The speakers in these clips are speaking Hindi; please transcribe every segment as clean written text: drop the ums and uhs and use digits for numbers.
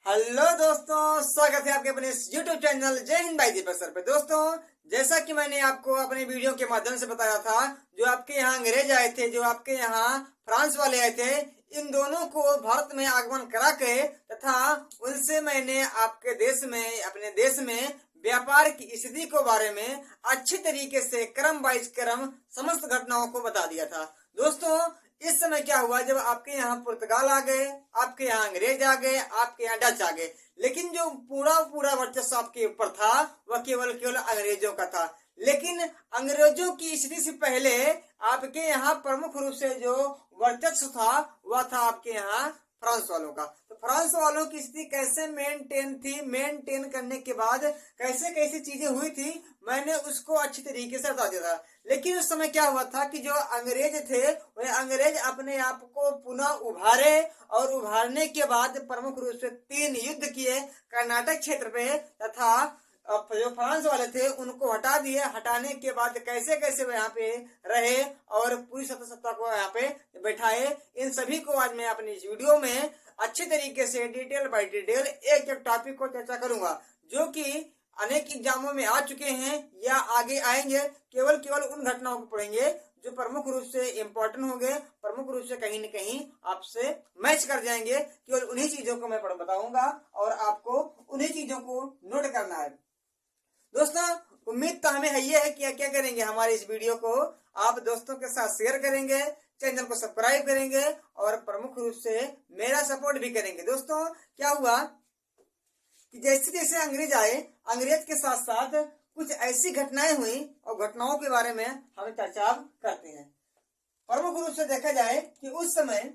हेलो दोस्तों, स्वागत है आपके अपने इस YouTube चैनल जय हिंद भाई दीपक सर पे। दोस्तों, जैसा कि मैंने आपको अपने वीडियो के माध्यम से बताया था, जो आपके यहाँ अंग्रेज आए थे, जो आपके यहाँ फ्रांस वाले आए थे, इन दोनों को भारत में आगमन करा के तथा उनसे मैंने आपके देश में, अपने देश में व्यापार की स्थिति के बारे में अच्छे तरीके से क्रम बाइज क्रम समस्त घटनाओं को बता दिया था। दोस्तों, इस समय क्या हुआ, जब आपके यहाँ पुर्तगाल आ गए, आपके यहाँ अंग्रेज आ गए, आपके यहाँ डच आ गए, लेकिन जो पूरा पूरा वर्चस्व आपके ऊपर था वह केवल केवल अंग्रेजों का था। लेकिन अंग्रेजों की स्थिति से पहले आपके यहाँ प्रमुख रूप से जो वर्चस्व था वह था आपके यहाँ फ्रांस वालों का। तो फ्रांस वालों की स्थिति कैसे मेंटेन थी, मेंटेन करने के बाद कैसे कैसी चीजें हुई थी, मैंने उसको अच्छी तरीके से बता दिया था। लेकिन उस समय क्या हुआ था कि जो अंग्रेज थे वह अंग्रेज अपने आप को पुनः उभारे और उभारने के बाद प्रमुख रूप से 3 युद्ध किए कर्नाटक क्षेत्र पे, तथा जो फ्रांस वाले थे उनको हटा दिए। हटाने के बाद कैसे कैसे वो यहाँ पे रहे और पूरी सत्ता को यहाँ पे बैठाए, इन सभी को आज मैं अपनी इस वीडियो में अच्छे तरीके से डिटेल बाय डिटेल एक एक टॉपिक को चर्चा करूंगा, जो कि अनेक एग्जामों में आ चुके हैं या आगे आएंगे। केवल केवल उन घटनाओं को पढ़ेंगे जो प्रमुख रूप से इम्पोर्टेंट होंगे, प्रमुख रूप से कहीं न कहीं आपसे मैच कर जाएंगे। केवल उन्हीं चीजों को मैं बताऊंगा और आपको उन्हीं चीजों को नोट करना है। दोस्तों, उम्मीद तो हमें है ये है कि क्या करेंगे, हमारे इस वीडियो को आप दोस्तों के साथ शेयर करेंगे, चैनल को सब्सक्राइब करेंगे और प्रमुख रूप से मेरा सपोर्ट भी करेंगे। दोस्तों, क्या हुआ कि जैसे जैसे अंग्रेज आए, अंग्रेज के साथ साथ कुछ ऐसी घटनाएं हुई और घटनाओं के बारे में हम चर्चा करते हैं। प्रमुख रूप से देखा जाए कि उस समय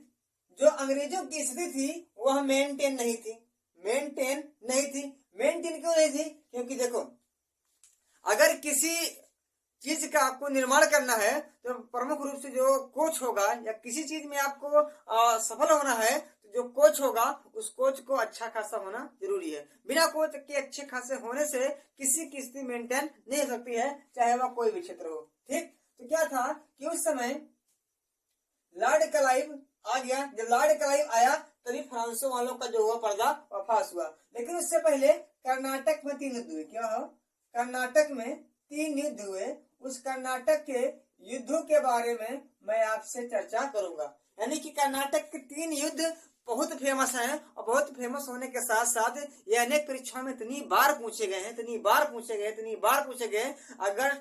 जो अंग्रेजों की स्थिति थी वह मेंटेन नहीं थी। मेंटेन क्यों नहीं थी? क्योंकि देखो, अगर किसी चीज का आपको निर्माण करना है तो प्रमुख रूप से जो कोच होगा, या किसी चीज में आपको सफल होना है तो जो कोच होगा उस कोच को अच्छा खासा होना जरूरी है। बिना कोच के अच्छे खासे होने से किसी की स्थिति मेंटेन नहीं हो सकती है, चाहे वह कोई भी क्षेत्र हो। ठीक, तो क्या था कि उस समय लॉर्ड क्लाइव आ गया। जब लॉर्ड क्लाइव आया तभी फ्रांसो वालों का जो हुआ पर्दा फाश हुआ। लेकिन उससे पहले कर्नाटक में 3 युद्ध हुए। क्या हो? कर्नाटक में 3 युद्ध हुए। उस कर्नाटक के युद्धों के बारे में मैं आपसे चर्चा करूंगा। यानी कि कर्नाटक के 3 युद्ध बहुत फेमस हैं और बहुत फेमस होने के साथ साथ ये अनेक परीक्षाओं में इतनी बार पूछे गए, अगर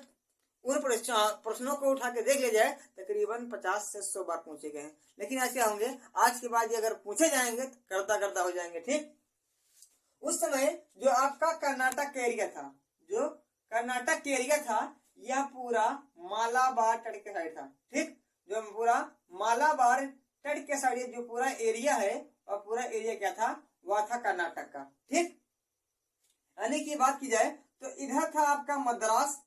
उन प्रश्नों को उठा के देख लिया जाए तकरीबन 50 से 100 बार पूछे गए हैं। लेकिन आज क्या होंगे, आज के बाद ये अगर पूछे जाएंगे तो करता हो जाएंगे। ठीक, उस समय जो आपका कर्नाटक एरिया था, यह पूरा मालाबार तट के साइड था। ठीक, जो पूरा मालाबार तट के साइड जो पूरा एरिया है और पूरा एरिया क्या था, वह था कर्नाटक का। ठीक, यानी कि बात की जाए तो इधर था आपका मद्रास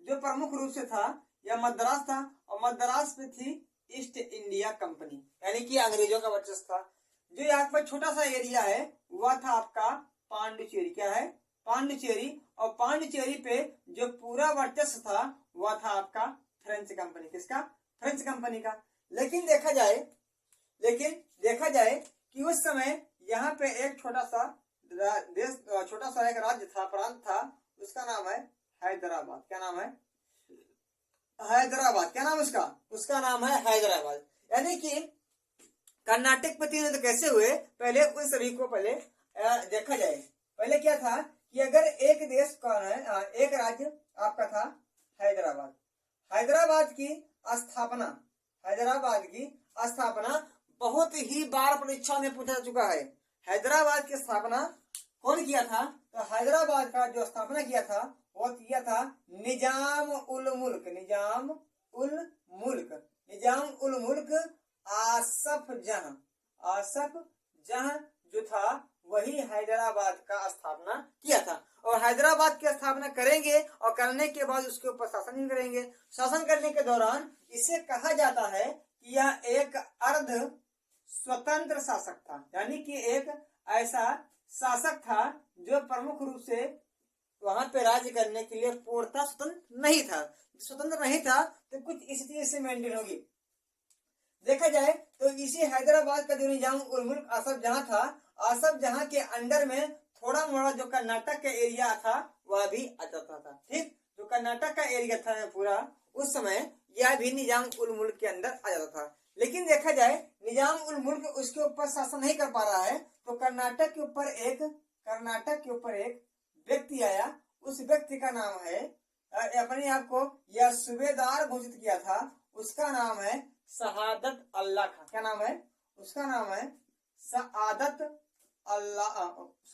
जो प्रमुख रूप से था, यह मद्रास था और मद्रास में थी ईस्ट इंडिया कंपनी, यानी कि अंग्रेजों का वर्चस्व था। जो यहाँ पर छोटा सा एरिया है वह था आपका पांडिचेरी। क्या है? पांडिचेरी। और पांडिचेरी पे जो पूरा वर्चस्व था वह था आपका फ्रेंच कंपनी। किसका? फ्रेंच कंपनी का। लेकिन देखा जाए कि उस समय यहाँ पे एक छोटा सा एक राज्य था, प्रांत था, उसका नाम है हैदराबाद। क्या नाम है? हैदराबाद। क्या नाम उसका? उसका नाम है हैदराबाद। यानी कि कर्नाटक में 3 युद्ध कैसे हुए, पहले उन सभी को पहले देखा जाए। पहले क्या था कि अगर एक देश कौन है, एक राज्य आपका था हैदराबाद। हैदराबाद की स्थापना बहुत ही बार परीक्षा में पूछा चुका है। हैदराबाद की स्थापना कौन किया था? तो हैदराबाद का जो स्थापना किया था वो किया था निजाम उल मुल्क आसफ जहां जो था वही हैदराबाद का स्थापना किया था। और हैदराबाद की स्थापना करेंगे और करने के बाद उसके ऊपर शासन भी करेंगे। शासन करने के दौरान इसे कहा जाता है कि यह एक अर्ध स्वतंत्र शासक था, यानी कि एक ऐसा शासक था जो प्रमुख रूप से वहां पे राज्य करने के लिए पूर्णतः स्वतंत्र नहीं था। तो कुछ स्थिति से मेंटेन होगी। देखा जाए तो इसी हैदराबाद का जो निजाम उल मुल्क आसफ जहां था आसफ जहां के अंडर में थोड़ा मोड़ा जो कर्नाटक का एरिया था वह भी आ जाता था। ठीक, जो कर्नाटक का एरिया था पूरा उस समय यह भी निजाम उल मुल्क के अंदर आ जाता था। लेकिन देखा जाए निजाम उल मुल्क उसके ऊपर शासन नहीं कर पा रहा है, तो कर्नाटक के ऊपर एक व्यक्ति आया। उस व्यक्ति का नाम है, अपने आप को यह सूबेदार घोषित किया था, उसका नाम है शहादत अल्लाह खां। क्या नाम है उसका? नाम है सआदत सआदत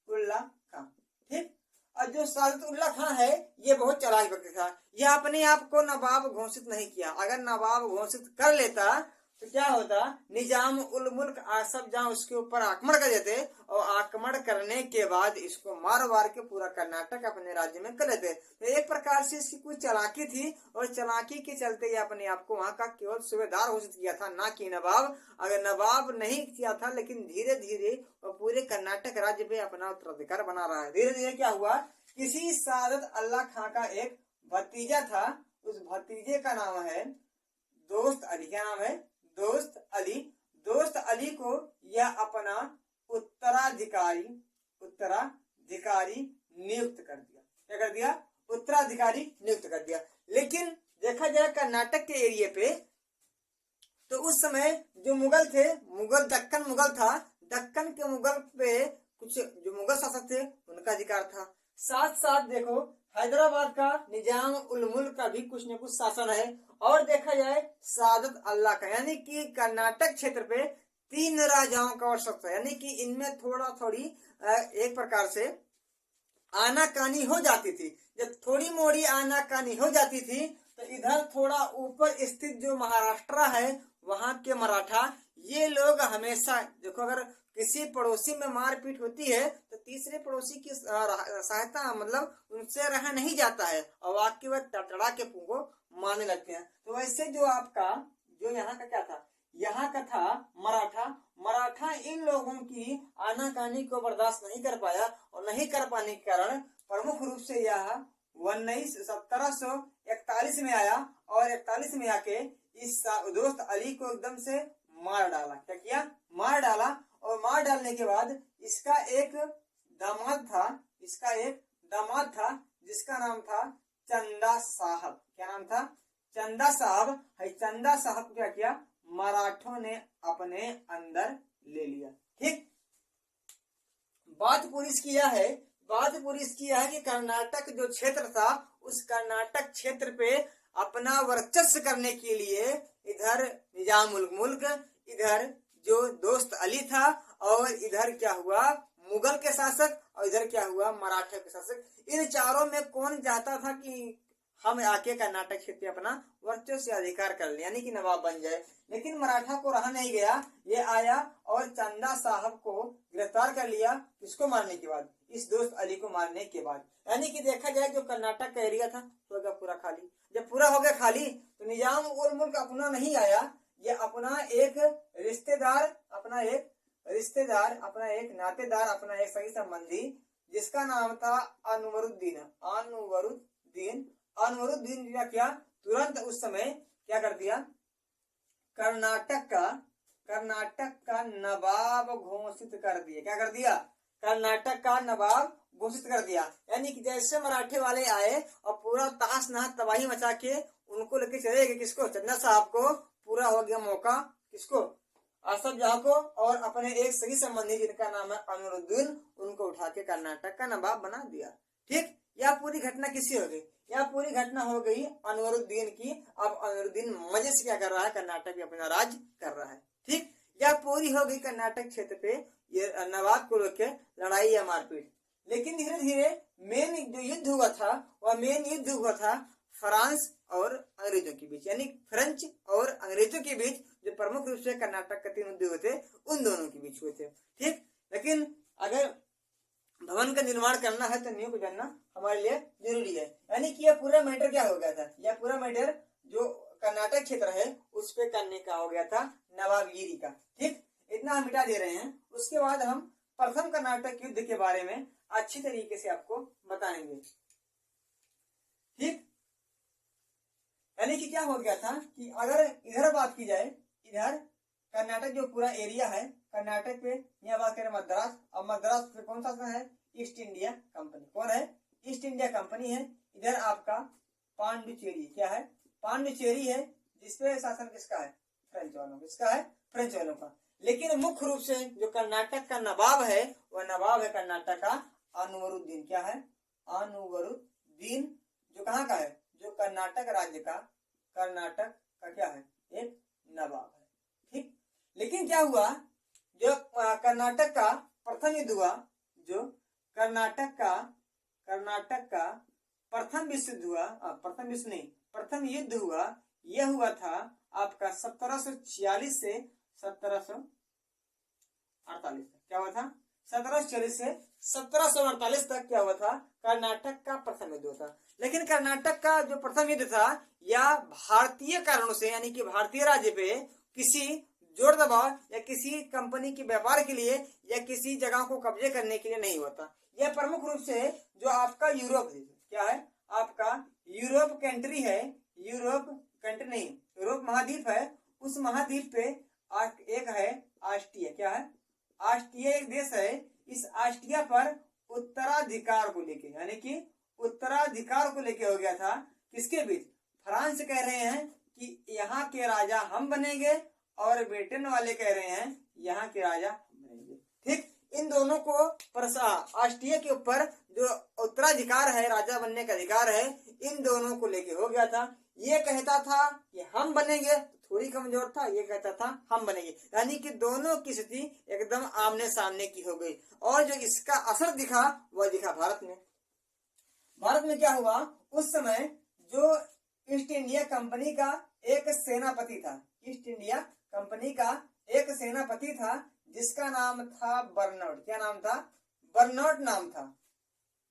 उल्लाह खां। ठीक, और जो सआदत उल्लाह खां है ये बहुत चालाक व्यक्ति था। यह अपने आप को नवाब घोषित नहीं किया। अगर नवाब घोषित कर लेता तो क्या होता, निजाम उल मुल्क आसफ जहां उसके ऊपर आक्रमण कर देते और आक्रमण करने के बाद इसको मार वार के पूरा कर्नाटक अपने राज्य में कर लेते। तो एक प्रकार से इसकी कुछ चालाकी थी और चालाकी के चलते ये अपने आप को वहां का केवल सूबेदार घोषित किया था, ना कि नवाब। अगर नवाब नहीं किया था, लेकिन धीरे धीरे वो पूरे कर्नाटक राज्य पे अपना उत्तराधिकार बना रहा है। धीरे धीरे क्या हुआ, किसी सआदत अल्लाह खां का एक भतीजा था, उस भतीजे का नाम है दोस्त अली। क्या नाम है? दोस्त अली। दोस्त अली को यह अपना उत्तराधिकारी नियुक्त कर दिया। क्या कर दिया? उत्तराधिकारी नियुक्त कर दिया। लेकिन देखा जाए कर्नाटक के एरिया पे तो उस समय जो मुगल थे, दक्कन मुगल था, दक्कन के मुगल पे कुछ जो मुगल शासक थे उनका अधिकार था। साथ साथ देखो हैदराबाद का निजाम उल मुल्क का भी कुछ न कुछ शासन है। और देखा जाए सआदत अल्लाह का, यानी कि कर्नाटक क्षेत्र पे 3 राजाओं का वर्चस्व है। यानी कि इनमें थोड़ा थोड़ी एक प्रकार से आनाकानी हो जाती थी। जब थोड़ी मोड़ी आनाकानी हो जाती थी तो इधर थोड़ा ऊपर स्थित जो महाराष्ट्र है वहां के मराठा, ये लोग हमेशा देखो, अगर किसी पड़ोसी में मारपीट होती है तो तीसरे पड़ोसी की सहायता मतलब उनसे रहा नहीं जाता है और वाक्य वह तड़तड़ा के को मारने लगते हैं। तो वैसे जो आपका जो यहाँ का क्या था, यहाँ का था मराठा इन लोगों की आनाकानी को बर्दाश्त नहीं कर पाया और नहीं कर पाने के कारण प्रमुख रूप से यह 1741 में आया और 41 में आके इस दोस्त अली को एकदम से मार डाला। क्या किया? मार डाला। और मार डालने के बाद इसका एक दामाद था जिसका नाम था चंदा साहब। क्या नाम था? चंदा साहब। चंदा साहब क्या किया? मराठों ने अपने अंदर ले लिया। ठीक, बात पूरी इसकी यह है कि कर्नाटक जो क्षेत्र था उस कर्नाटक क्षेत्र पे अपना वर्चस्व करने के लिए इधर निजाम उल मुल्क, इधर जो दोस्त अली था और इधर क्या हुआ मुगल के शासक और इधर क्या हुआ मराठा के शासक। इन चारों में कौन चाहता था कि हम आके कर्नाटक क्षेत्र अपना वर्चस्व से अधिकार कर ले, यानी कि नवाब बन जाए। लेकिन मराठा को रहा नहीं गया, ये आया और चंदा साहब को गिरफ्तार कर लिया। किसको मारने के बाद? इस दोस्त अली को मारने के बाद। यानी कि देखा जाए जो कर्नाटक का एरिया था तो गया पूरा खाली। जब पूरा हो गया खाली तो निजाम उल मुल्क अपना नहीं आया, ये अपना एक रिश्तेदार, अपना एक नातेदार, अपना एक सही संबंधी जिसका नाम था अनवरुद्दीन क्या किया? तुरंत उस समय क्या कर दिया? कर्नाटक का नवाब घोषित कर दिया। क्या कर दिया? कर्नाटक का नवाब घोषित कर दिया। यानी कि जैसे मराठे वाले आए और पूरा तहस नहस तबाही मचा के उनको लेके चले गए। किसको? चंदा साहब को पूरा हो गया मौका। किसको? आसफ जहां को और अपने एक सही संबंधी जिनका नाम है अनवरुद्दीन, उनको उठा के कर्नाटक का नवाब बना दिया। ठीक, यह पूरी घटना किसी हो गई? यह पूरी घटना हो गई अनवरुद्दीन की। अब अनवरुद्दीन मजे से क्या कर रहा है? कर्नाटक में अपना राज कर रहा है। ठीक, यह पूरी हो गई कर्नाटक क्षेत्र पे ये नवाब को लेके लड़ाई या मारपीट। लेकिन धीरे धीरे मेन जो युद्ध हुआ था फ्रांस और अंग्रेजों के बीच, यानी फ्रेंच और अंग्रेजों के बीच, जो प्रमुख रूप से कर्नाटक के 3 उद्योग थे उन दोनों के बीच हुए थे। ठीक, लेकिन अगर भवन का निर्माण करना है तो नींव को जानना हमारे लिए जरूरी है। यानी कि यह पूरा मैटर क्या हो गया था? यह पूरा मैटर जो कर्नाटक क्षेत्र है उस पे करने का हो गया था नवाबगिरी का। ठीक, इतना हम मिटा दे रहे हैं। उसके बाद हम प्रथम कर्नाटक युद्ध के बारे में अच्छी तरीके से आपको बताएंगे। ठीक, यानी कि क्या हो गया था कि अगर इधर बात की जाए, इधर कर्नाटक जो पूरा एरिया है, कर्नाटक पे यहाँ बात करें मद्रास, अब मद्रास पे कौन सा है, ईस्ट इंडिया कंपनी। कौन है, ईस्ट इंडिया कंपनी है। इधर आपका पांडुचेरी, क्या है, पांडुचेरी है, जिसपे शासन किसका है, फ्रेंच वालों, किसका है, फ्रेंच वालों का। लेकिन मुख्य रूप से जो कर्नाटक का नवाब है, वह नवाब है कर्नाटक का अनुवरुद्दीन। क्या है, अनुवरुद्दीन, जो कहाँ का है, जो कर्नाटक राज्य का, कर्नाटक का क्या है, एक नवाब है। ठीक, लेकिन क्या हुआ, जो कर्नाटक का प्रथम युद्ध हुआ, जो कर्नाटक का प्रथम विश्व युद्ध हुआ, प्रथम विश्व नहीं, प्रथम युद्ध हुआ, यह हुआ था आपका 1746 से 1748 तक। क्या हुआ था, 1746 से 1748 तक क्या हुआ था, कर्नाटक का प्रथम युद्ध हुआ था। लेकिन कर्नाटक का जो प्रथम युद्ध था, यह भारतीय कारणों से, यानी कि भारतीय राज्य पे किसी जोर दबाव या किसी कंपनी के व्यापार के लिए या किसी जगह को कब्जे करने के लिए नहीं होता। यह प्रमुख रूप से जो आपका यूरोप है, क्या है, आपका यूरोप कंट्री है, यूरोप कंट्री नहीं, यूरोप महाद्वीप है, उस महाद्वीप पे एक है ऑस्ट्रिया। क्या है, ऑस्ट्रिया एक देश है। इस ऑस्ट्रिया पर उत्तराधिकार को लेके, यानी कि उत्तराधिकार को लेके हो गया था, किसके बीच, फ्रांस कह रहे हैं कि यहाँ के राजा हम बनेंगे और ब्रिटेन वाले कह रहे हैं यहाँ के राजा हम बनेंगे। ठीक, इन दोनों को ऑस्ट्रिया के ऊपर जो उत्तराधिकार है, राजा बनने का अधिकार है, इन दोनों को लेके हो गया था। ये कहता था कि हम बनेंगे, थोड़ी कमजोर था, ये कहता था हम बनेंगे, यानी कि दोनों की स्थिति एकदम आमने सामने की हो गई। और जो इसका असर दिखा वह दिखा भारत में। भारत में क्या हुआ, उस समय जो ईस्ट इंडिया कंपनी का एक सेनापति था, ईस्ट इंडिया कंपनी का एक सेनापति था, जिसका नाम था बर्नौड। क्या नाम था, बर्नौड नाम था।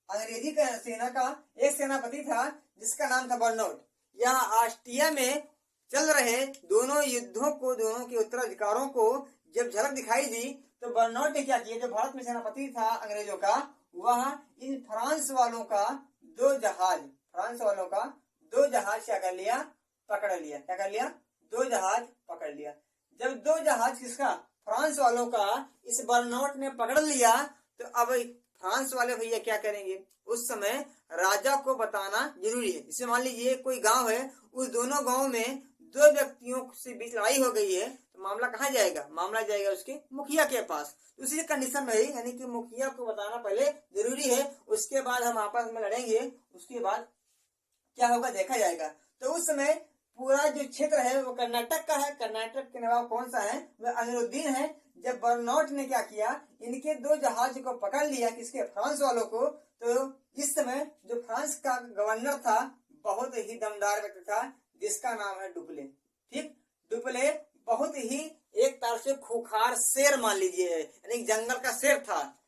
अंग्रेजी का सेना का एक सेनापति था जिसका नाम था बर्नौड। यह ऑस्ट्रिया में चल रहे दोनों युद्धों को, दोनों के उत्तराधिकारों को जब झलक दिखाई दी, तो बर्नौड ने क्या किया, जो भारत में सेनापति था अंग्रेजों का, वह इन फ्रांस वालों का दो जहाज, फ्रांस वालों का दो जहाज क्या कर लिया, पकड़ लिया। क्या कर लिया, दो जहाज पकड़ लिया। जब दो जहाज किसका, फ्रांस वालों का, इस बर्नौड ने पकड़ लिया, तो अब फ्रांस वाले भैया क्या करेंगे, उस समय राजा को बताना जरूरी है। जैसे मान लीजिए कोई गांव है, उस दोनों गांव में दो व्यक्तियों से बीच लड़ाई हो गई है, तो मामला कहाँ जाएगा, मामला जाएगा उसके मुखिया के पास। उसी कंडीशन में ही, यानी कि मुखिया को बताना पहले जरूरी है, उसके बाद हम आपस में लड़ेंगे, उसके बाद क्या होगा देखा जाएगा। तो उस समय पूरा जो क्षेत्र है वो कर्नाटक का है। कर्नाटक के नवाब कौन सा है, वह अनुरुद्दीन है। जब बर्नौड ने क्या किया, इनके दो जहाज को पकड़ लिया, किसके, फ्रांस वालों को, तो इस समय जो फ्रांस का गवर्नर था, बहुत ही दमदार व्यक्ति था, जिसका नाम है डुप्ले। ठीक, डुप्ले बहुत ही एक तरह से खूंखार शेर मान लीजिए, यानी जंगल का शेर था,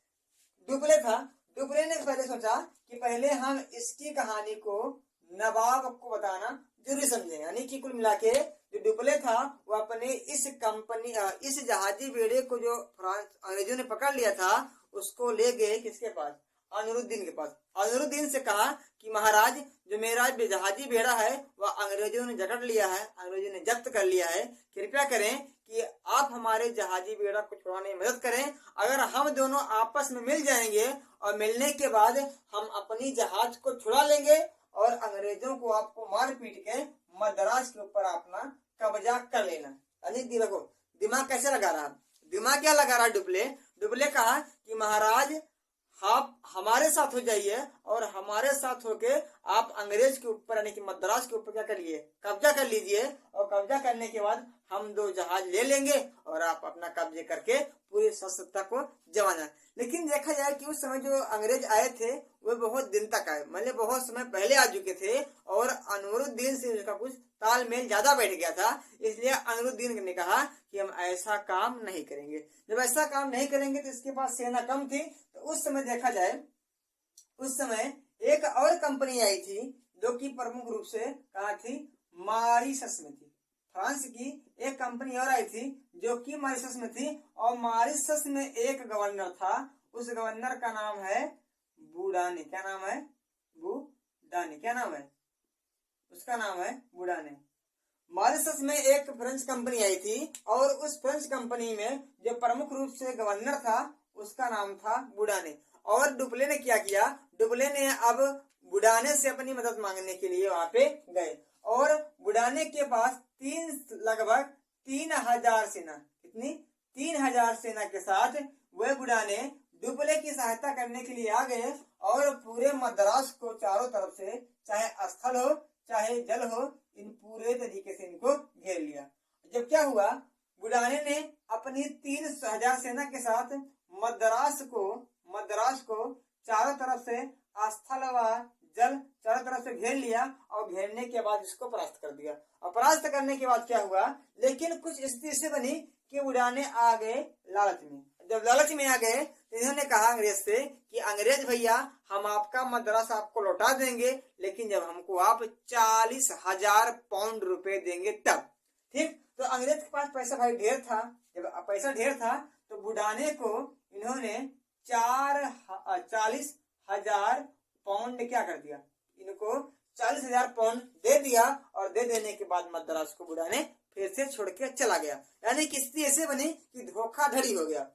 डुप्ले था। डुप्ले ने पहले सोचा कि पहले हम इसकी कहानी को नवाब को बताना जरूरी समझे, यानी कि कुल मिला के जो डुप्ले था वो अपने इस कंपनी, इस जहाजी बेड़े को जो फ्रांस अंग्रेजों ने पकड़ लिया था, उसको ले गए किसके पास, अनुरुद्दीन के पास। अनुरुद्दीन से कहा कि महाराज, जो मेरा जहाजी बेड़ा है वह अंग्रेजों ने जकड़ लिया है, अंग्रेजों ने जब्त कर लिया है, कृपया करें कि आप हमारे जहाजी बेड़ा को छुड़ाने में मदद करें। अगर हम दोनों आपस में मिल जाएंगे और मिलने के बाद हम अपनी जहाज को छुड़ा लेंगे और अंग्रेजों को आपको मार पीट के मद्रास के ऊपर अपना कब्जा कर लेना। यानी देखो दिमाग कैसे लगा रहा, दिमाग क्या लगा रहा डुप्ले। डुप्ले कहा कि महाराज आप हमारे साथ हो जाइए और हमारे साथ होके आप अंग्रेज के ऊपर, यानी कि मद्रास के ऊपर क्या करिए, कब्जा कर लीजिए, और कब्जा करने के बाद हम दो जहाज ले लेंगे और आप अपना कब्जे करके पूरी सत्ता को जमाना। लेकिन देखा जाए कि उस समय जो अंग्रेज आए थे वो बहुत दिन तक आए, मतलब बहुत समय पहले आ चुके थे, और अनुरुद्दीन से उसका कुछ तालमेल ज्यादा बैठ गया था। इसलिए अनुरुद्दीन ने कहा कि हम ऐसा काम नहीं करेंगे। जब ऐसा काम नहीं करेंगे तो इसके पास सेना कम थी, तो उस समय देखा जाए, उस समय एक और कंपनी आई थी जो कि प्रमुख रूप से कहा थी मॉरिशस में थी। फ्रांस की एक कंपनी और आई थी जो कि मॉरिशस में थी, और मॉरिशस में एक गवर्नर था, उस गवर्नर का नाम है बूडाने। क्या नाम है, बूडाने। क्या नाम है उसका, नाम है बूडाने। मॉरिशस में एक फ्रेंच कंपनी आई थी और उस फ्रेंच कंपनी में जो प्रमुख रूप से गवर्नर था उसका नाम था बुडाने। और डुप्ले ने क्या किया, डुप्ले ने अब बुडाने से अपनी मदद मांगने के लिए वहां पे गए और बुडाने के पास लगभग 3000 सेना, कितनी 3000 सेना के साथ वह बुडाने डुप्ले की सहायता करने के लिए आ गए और पूरे मद्रास को चारों तरफ से, चाहे स्थल हो चाहे जल हो, इन पूरे तरीके से इनको घेर लिया। जब क्या हुआ, बुडाने ने अपनी 3000 सेना के साथ मद्रास को चारों तरफ से स्थल व जल चारों तरफ से घेर लिया और घेरने के बाद इसको परास्त कर दिया। और परास्त करने के बाद क्या हुआ, लेकिन कुछ स्थिति ऐसी बनी कि बुडाने आ गए लालच में। जब लालच में आ गए तो इन्होंने कहा अंग्रेज से कि अंग्रेज भैया, हम आपका मद्रास आपको लौटा देंगे, लेकिन जब हमको आप 40,000 पाउंड रुपए देंगे तब। ठीक, तो अंग्रेज के पास पैसा भाई ढेर था। जब पैसा ढेर था तो बुडाने को इन्होंने 40,000 पाउंड क्या कर दिया, इनको 40,000 पाउंड दे दिया और दे देने के बाद मद्रास को बुडाने फिर से छोड़ के चला गया। यानी कि स्थिति ऐसे बनी कि धोखाधड़ी हो गया।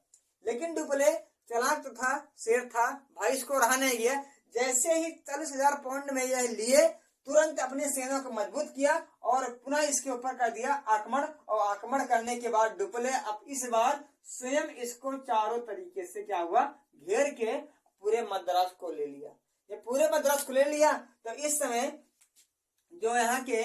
लेकिन डुप्ले चालाक तो था, शेर था भाई, इसको रहा नहीं गया। जैसे ही 40,000 पाउंड में यह लिए, तुरंत अपने सेना को मजबूत किया और पुनः इसके ऊपर कर दिया आक्रमण। और आक्रमण करने के बाद डुप्ले अब इस बार स्वयं इसको चारों तरीके से क्या हुआ, घेर के पूरे मद्रास को ले लिया। ये पूरे मद्रास को ले लिया तो इस समय जो यहाँ के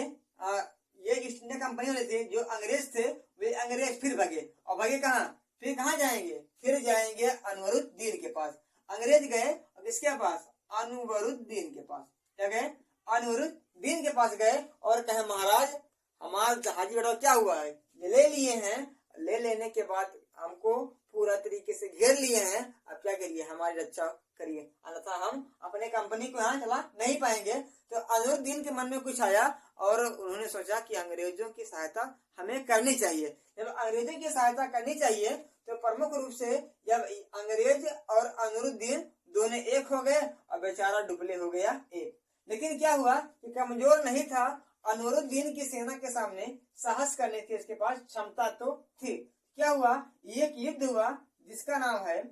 ये ईस्ट इंडिया कंपनी वाले थे, जो अंग्रेज थे, वे अंग्रेज फिर भागे। और भागे कहाँ, फिर कहाँ जाएंगे, फिर जाएंगे अनवरुद्दीन के पास। अंग्रेज गए अब किसके पास, अनवरुद्दीन के पास। क्या गए, अनवरुद्दीन के पास गए और कहे महाराज हमारा जहाजी बेटा क्या हुआ है, ये ले लिए हैं, ले लेने के बाद हमको पूरा तरीके से घेर लिए हैं, अब क्या करिए, हमारी रक्षा करिए, अन्यथा हम अपने कंपनी को यहाँ चला नहीं पाएंगे। तो अनवरुद्दीन के मन में कुछ आया और उन्होंने सोचा कि अंग्रेजों की सहायता हमें करनी चाहिए। जब अंग्रेजों की सहायता करनी चाहिए तो प्रमुख रूप से जब अंग्रेज और अनवरुद्दीन दोनों एक हो गए और बेचारा डुप्ले हो गया एक। लेकिन क्या हुआ कि कमजोर नहीं था, अनवरुद्दीन की सेना के सामने साहस करने की इसके पास क्षमता तो थी। क्या हुआ, एक युद्ध हुआ जिसका नाम है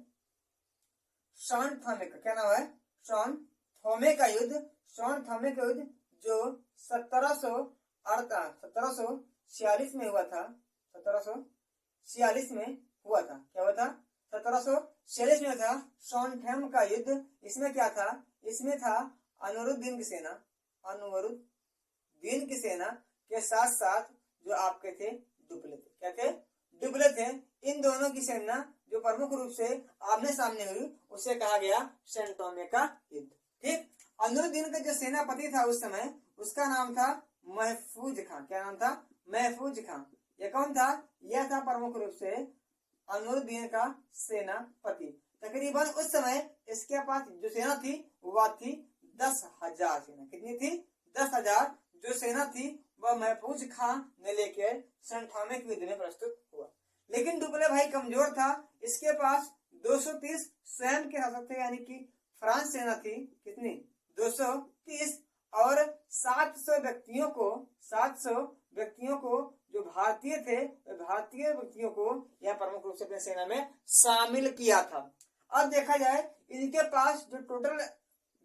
शॉन थॉमे का। क्या नाम है, शॉन थॉमे का युद्ध। शॉन थॉमे का युद्ध जो 1746 में हुआ था। 1746 में हुआ था। क्या हुआ था, 1746 में था शॉन थॉमे का युद्ध। इसमें क्या था, इसमें था अनवरुद्दीन की सेना के साथ साथ जो आपके थे डुप्ले थे। क्या थे, डुप्ले थे। इन दोनों की सेना जो प्रमुख रूप से आमने सामने हुई उसे कहा गया सैन टोमे का युद्ध। ठीक, अनवरुद्दीन का जो सेनापति था उस समय, उसका नाम था महफूज खां। क्या नाम था, महफूज खां। ये कौन था, यह था प्रमुख रूप से अनवरुद्दीन का सेनापति। तकरीबन उस समय इसके पास जो सेना थी वह थी 10,000 सेना। कितनी थी, 10,000 जो सेना थी वह महफूज खां ने लेकर सैन टोमे के युद्ध में प्रस्तुत हुआ। लेकिन डुप्ले भाई कमजोर था, इसके पास 230 स्वयं के शासक थे, यानी कि फ्रांस सेना थी। कितनी, 230 और 700 व्यक्तियों को जो भारतीय थे, भारतीय व्यक्तियों को यह प्रमुख रूप से अपने सेना में शामिल किया था। अब देखा जाए इनके पास जो टोटल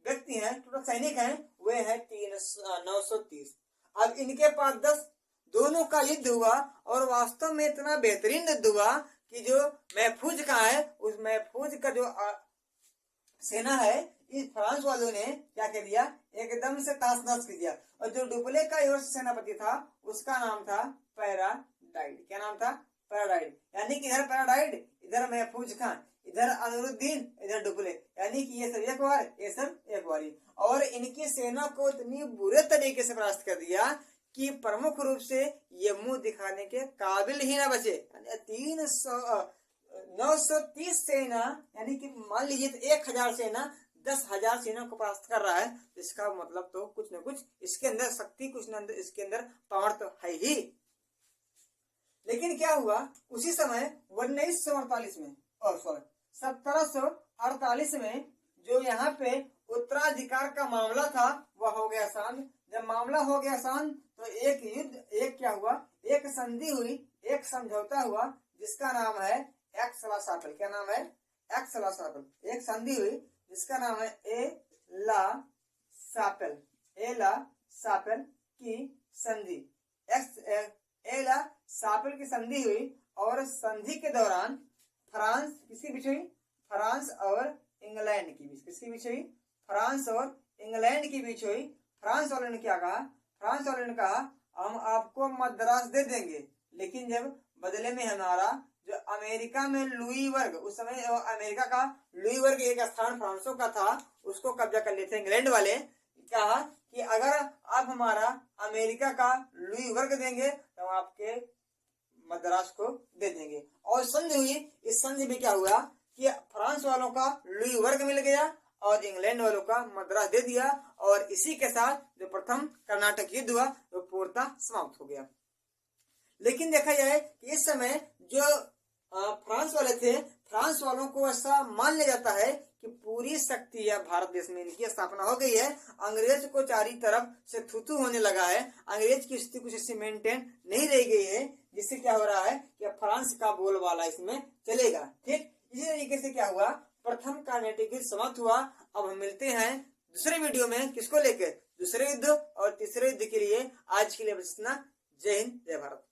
व्यक्ति हैं, टोटल सैनिक हैं, वे हैं 930। अब इनके पास 10, दोनों का युद्ध हुआ और वास्तव में इतना बेहतरीन युद्ध हुआ कि जो महफूज का है, उस महफूज का जो सेना है, इस फ्रांस वालों ने क्या कर दिया, एकदम से ताश नश कर दिया। और जो डुप्ले का सेनापति था उसका नाम था पैराडाइड। क्या नाम था, पैराडाइड। यानी कि इधर पैराडाइड, इधर महफूज खान, इधर अनवरुद्दीन, इधर डुप्ले, यानी कि ये सब एक बार, ये सब एक बारी। और इनकी सेना को इतनी बुरे तरीके से परास्त कर दिया कि प्रमुख रूप से ये मुंह दिखाने के काबिल ही ना बचे। 930 सेना, यानी कि मान लीजिए 1,000 सेना 10,000 सेना को परास्त कर रहा है, तो इसका मतलब तो कुछ न कुछ इसके अंदर शक्ति, कुछ न इसके अंदर पावर तो है ही। लेकिन क्या हुआ, उसी समय 1948 में और 1748 में जो यहाँ पे उत्तराधिकार का मामला था वह हो गया शांत। जब मामला हो गया शांत तो एक युद्ध, एक क्या हुआ, एक संधि हुई, एक समझौता हुआ जिसका नाम है एक्स ला शापिल। क्या नाम है? एक्स ला शापिल। एक संधि हुई जिसका नाम है ए ला शापिल, ए ला शापिल की संधि। ए ला शापिल की संधि हुई और संधि के दौरान फ्रांस किसके बीच हुई? फ्रांस और इंग्लैंड के बीच। किसके बीच हुई? फ्रांस और इंग्लैंड के बीच हुई। फ्रांस वालों ने क्या कहा? फ्रांस वालों ने कहा हम आपको मद्रास दे देंगे, लेकिन जब बदले में हमारा जो अमेरिका में लुई वर्ग, उस समय अमेरिका का लुई वर्ग एक स्थान फ्रांसों का था, उसको कब्जा कर लेते इंग्लैंड वाले। कहा कि अगर आप हमारा अमेरिका का लुई वर्ग देंगे तो हम आपके मद्रास को दे देंगे। और संधि हुई। इस संधि में क्या हुआ कि फ्रांस वालों का लुई वर्ग मिल गया और इंग्लैंड वालों का मद्रास दे दिया, और इसी के साथ जो प्रथम कर्नाटक युद्ध हुआ वो पूर्णतः समाप्त हो गया। लेकिन देखा जाए कि इस समय जो फ्रांस वाले थे, फ्रांस वालों को ऐसा मान लिया जाता है कि पूरी शक्ति या भारत देश में इनकी स्थापना हो गई है। अंग्रेज को चारी तरफ से थूथू होने लगा है, अंग्रेज की स्थिति कुछ ऐसी मेंटेन नहीं रह गई है, जिससे क्या हो रहा है कि फ्रांस का बोलबाला इसमें चलेगा। ठीक इसी तरीके से क्या हुआ, प्रथम कर्नाटक युद्ध समाप्त हुआ। अब हम मिलते हैं दूसरे वीडियो में, किसको लेकर? दूसरे युद्ध और तीसरे युद्ध के लिए। आज के लिए बस इतना। जय हिंद, जय भारत।